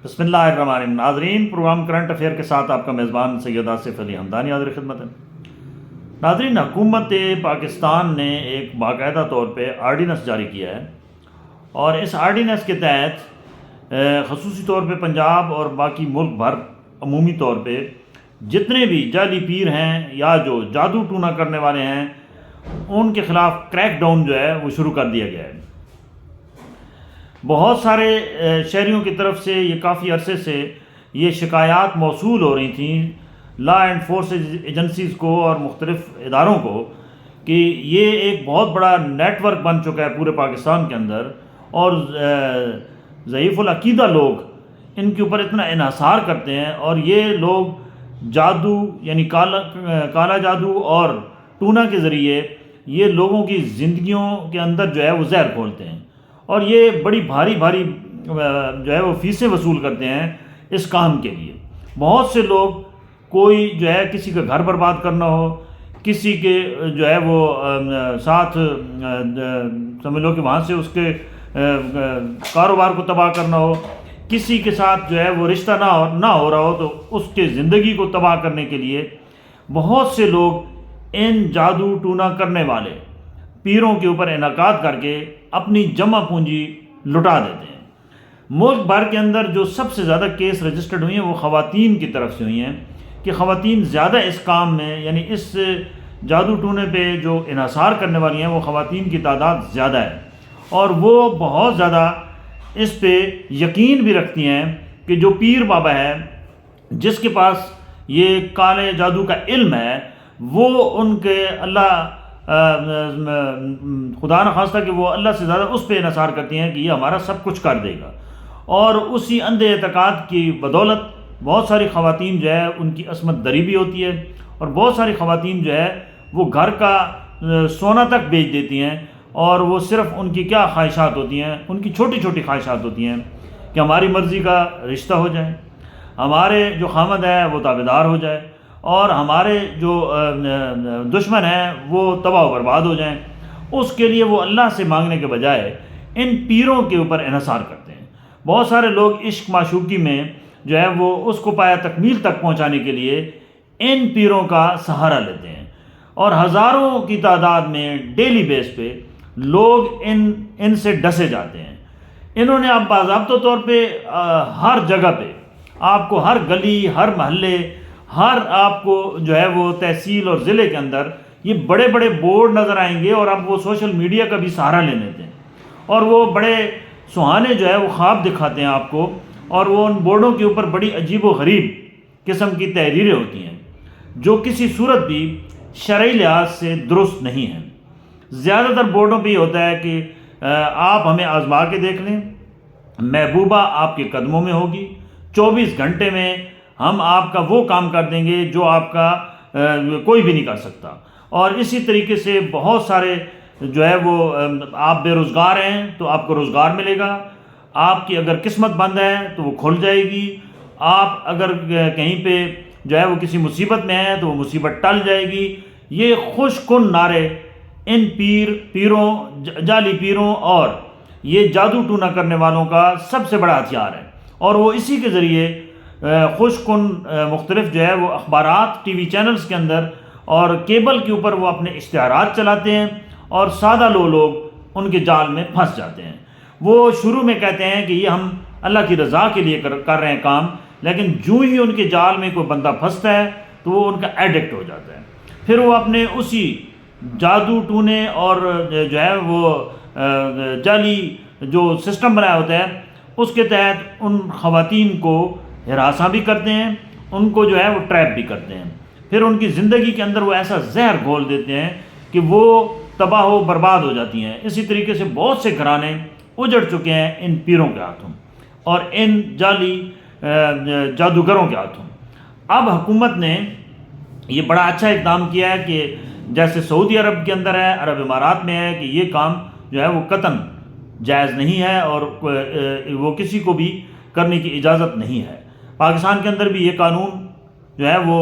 بسم اللہ الرحمن الرحیم۔ ناظرین، پروگرام کرنٹ افیئر کے ساتھ آپ کا میزبان سید آصف علی حمدانی حاضر خدمت ہے۔ ناظرین، حکومت پاکستان نے ایک باقاعدہ طور پہ آرڈیننس جاری کیا ہے، اور اس آرڈیننس کے تحت خصوصی طور پہ پنجاب اور باقی ملک بھر عمومی طور پہ جتنے بھی جعلی پیر ہیں یا جو جادو ٹونا کرنے والے ہیں ان کے خلاف کریک ڈاؤن جو ہے وہ شروع کر دیا گیا ہے۔ بہت سارے شہریوں کی طرف سے یہ کافی عرصے سے یہ شکایات موصول ہو رہی تھیں لا اینڈ فورسز ایجنسیز کو اور مختلف اداروں کو کہ یہ ایک بہت بڑا نیٹ ورک بن چکا ہے پورے پاکستان کے اندر، اور ضعیف العقیدہ لوگ ان کے اوپر اتنا انحصار کرتے ہیں، اور یہ لوگ جادو یعنی کالا جادو اور ٹونا کے ذریعے یہ لوگوں کی زندگیوں کے اندر جو ہے وہ زہر کھولتے ہیں، اور یہ بڑی بھاری جو ہے وہ فیسیں وصول کرتے ہیں اس کام کے لیے۔ بہت سے لوگ، کوئی جو ہے کسی کا گھر برباد کرنا ہو، کسی کے جو ہے وہ ساتھ سمجھ لو کہ وہاں سے اس کے کاروبار کو تباہ کرنا ہو، کسی کے ساتھ جو ہے وہ رشتہ نہ ہو رہا ہو تو اس کے زندگی کو تباہ کرنے کے لیے بہت سے لوگ ان جادو ٹونا کرنے والے پیروں کے اوپر انعقاد کر کے اپنی جمع پونجی لٹا دیتے ہیں۔ ملک بھر کے اندر جو سب سے زیادہ کیس رجسٹرڈ ہوئی ہیں وہ خواتین کی طرف سے ہوئی ہیں، کہ خواتین زیادہ اس کام میں، یعنی اس جادو ٹونے پہ جو انحصار کرنے والی ہیں وہ خواتین کی تعداد زیادہ ہے، اور وہ بہت زیادہ اس پہ یقین بھی رکھتی ہیں کہ جو پیر بابا ہے جس کے پاس یہ کالے جادو کا علم ہے وہ ان کے خدا نخواستہ کہ وہ اللہ سے زیادہ اس پہ انحصار کرتی ہیں کہ یہ ہمارا سب کچھ کر دے گا، اور اسی اندھے اعتقاد کی بدولت بہت ساری خواتین جو ہے ان کی عصمت دری بھی ہوتی ہے، اور بہت ساری خواتین جو ہے وہ گھر کا سونا تک بیچ دیتی ہیں، اور وہ صرف ان کی کیا خواہشات ہوتی ہیں، ان کی چھوٹی چھوٹی خواہشات ہوتی ہیں کہ ہماری مرضی کا رشتہ ہو جائے، ہمارے جو خامد ہے وہ تابعدار ہو جائے، اور ہمارے جو دشمن ہیں وہ تباہ و برباد ہو جائیں۔ اس کے لیے وہ اللہ سے مانگنے کے بجائے ان پیروں کے اوپر انحصار کرتے ہیں۔ بہت سارے لوگ عشق معشوقی میں جو ہے وہ اس کو پایا تکمیل تک پہنچانے کے لیے ان پیروں کا سہارا لیتے ہیں، اور ہزاروں کی تعداد میں ڈیلی بیس پہ لوگ ان سے ڈسے جاتے ہیں۔ انہوں نے اب باضابطہ طور پہ ہر جگہ پہ آپ کو، ہر گلی، ہر محلے، ہر آپ کو جو ہے وہ تحصیل اور ضلع کے اندر یہ بڑے بڑے بورڈ نظر آئیں گے، اور اب وہ سوشل میڈیا کا بھی سہارا لے لیتے ہیں، اور وہ بڑے سہانے جو ہے وہ خواب دکھاتے ہیں آپ کو، اور وہ ان بورڈوں کے اوپر بڑی عجیب و غریب قسم کی تحریریں ہوتی ہیں جو کسی صورت بھی شرعی لحاظ سے درست نہیں ہیں۔ زیادہ تر بورڈوں پہ یہ ہوتا ہے کہ آپ ہمیں آزما کے دیکھ لیں، محبوبہ آپ کے قدموں میں ہوگی، 24 گھنٹے میں ہم آپ کا وہ کام کر دیں گے جو آپ کا کوئی بھی نہیں کر سکتا۔ اور اسی طریقے سے بہت سارے جو ہے وہ آپ بے روزگار ہیں تو آپ کو روزگار ملے گا، آپ کی اگر قسمت بند ہے تو وہ کھل جائے گی، آپ اگر کہیں پہ جو ہے وہ کسی مصیبت میں ہیں تو وہ مصیبت ٹل جائے گی۔ یہ خوش کن نعرے ان پیروں، جعلی پیروں اور یہ جادو ٹونا کرنے والوں کا سب سے بڑا ہتھیار ہے، اور وہ اسی کے ذریعے خوش کن مختلف جو ہے وہ اخبارات، ٹی وی چینلز کے اندر اور کیبل کے اوپر وہ اپنے اشتہارات چلاتے ہیں، اور سادہ لوگ ان کے جال میں پھنس جاتے ہیں۔ وہ شروع میں کہتے ہیں کہ یہ ہم اللہ کی رضا کے لیے کر رہے ہیں کام، لیکن جو ہی ان کے جال میں کوئی بندہ پھنستا ہے تو وہ ان کا ایڈکٹ ہو جاتا ہے، پھر وہ اپنے اسی جادو ٹونے اور جو ہے وہ جعلی جو سسٹم بنایا ہوتا ہے اس کے تحت ان خواتین کو ہراساں بھی کرتے ہیں، ان کو جو ہے وہ ٹریپ بھی کرتے ہیں، پھر ان کی زندگی کے اندر وہ ایسا زہر گھول دیتے ہیں کہ وہ تباہ و برباد ہو جاتی ہیں۔ اسی طریقے سے بہت سے گھرانے اجڑ چکے ہیں ان پیروں کے ہاتھوں اور ان جعلی جادوگروں کے ہاتھوں۔ اب حکومت نے یہ بڑا اچھا اقدام کیا ہے کہ جیسے سعودی عرب کے اندر ہے، عرب امارات میں ہے، کہ یہ کام جو ہے وہ قطعاً جائز نہیں ہے اور وہ کسی کو بھی کرنے کی اجازت نہیں ہے۔ پاکستان کے اندر بھی یہ قانون جو ہے وہ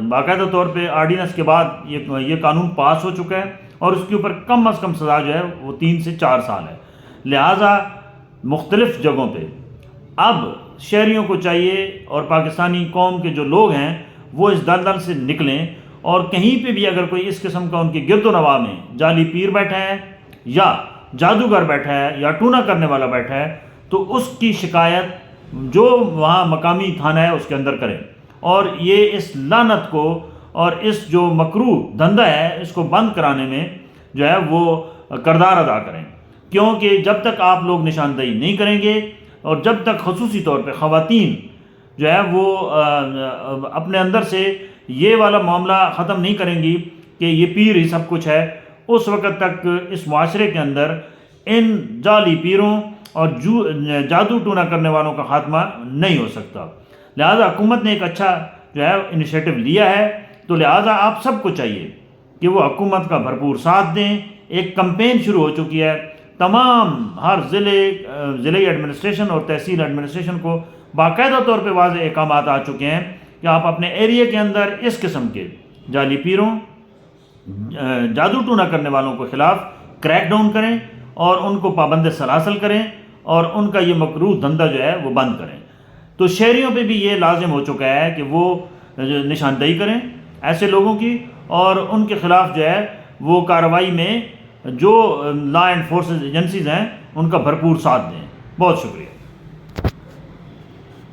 باقاعدہ طور پہ آرڈیننس کے بعد یہ قانون پاس ہو چکا ہے، اور اس کے اوپر کم از کم سزا جو ہے وہ 3 سے 4 سال ہے۔ لہٰذا مختلف جگہوں پہ اب شہریوں کو چاہیے اور پاکستانی قوم کے جو لوگ ہیں وہ اس دلدل سے نکلیں، اور کہیں پہ بھی اگر کوئی اس قسم کا ان کے گرد و نواح میں جعلی پیر بیٹھا ہے یا جادوگر بیٹھا ہے یا ٹونا کرنے والا بیٹھا ہے تو اس کی شکایت جو وہاں مقامی تھانہ ہے اس کے اندر کریں، اور یہ اس لعنت کو اور اس جو مکروہ دھندا ہے اس کو بند کرانے میں جو ہے وہ کردار ادا کریں، کیونکہ جب تک آپ لوگ نشاندہی نہیں کریں گے اور جب تک خصوصی طور پہ خواتین جو ہے وہ اپنے اندر سے یہ والا معاملہ ختم نہیں کریں گی کہ یہ پیر ہی سب کچھ ہے، اس وقت تک اس معاشرے کے اندر ان جعلی پیروں اور جادو ٹونا کرنے والوں کا خاتمہ نہیں ہو سکتا۔ لہٰذا حکومت نے ایک اچھا جو ہے انیشیٹو لیا ہے، تو لہٰذا آپ سب کو چاہیے کہ وہ حکومت کا بھرپور ساتھ دیں۔ ایک کمپین شروع ہو چکی ہے، تمام ہر ضلعی ایڈمنسٹریشن اور تحصیل ایڈمنسٹریشن کو باقاعدہ طور پہ واضح احکامات آ چکے ہیں کہ آپ اپنے ایریے کے اندر اس قسم کے جعلی پیروں، جادو ٹونا کرنے والوں کے خلاف کریک ڈاؤن کریں اور ان کو پابند سلاسل کریں اور ان کا یہ مکروہ دھندا جو ہے وہ بند کریں۔ تو شہریوں پہ بھی یہ لازم ہو چکا ہے کہ وہ نشاندہی کریں ایسے لوگوں کی، اور ان کے خلاف جو ہے وہ کارروائی میں جو لا انفورسنگ ایجنسیز ہیں ان کا بھرپور ساتھ دیں۔ بہت شکریہ۔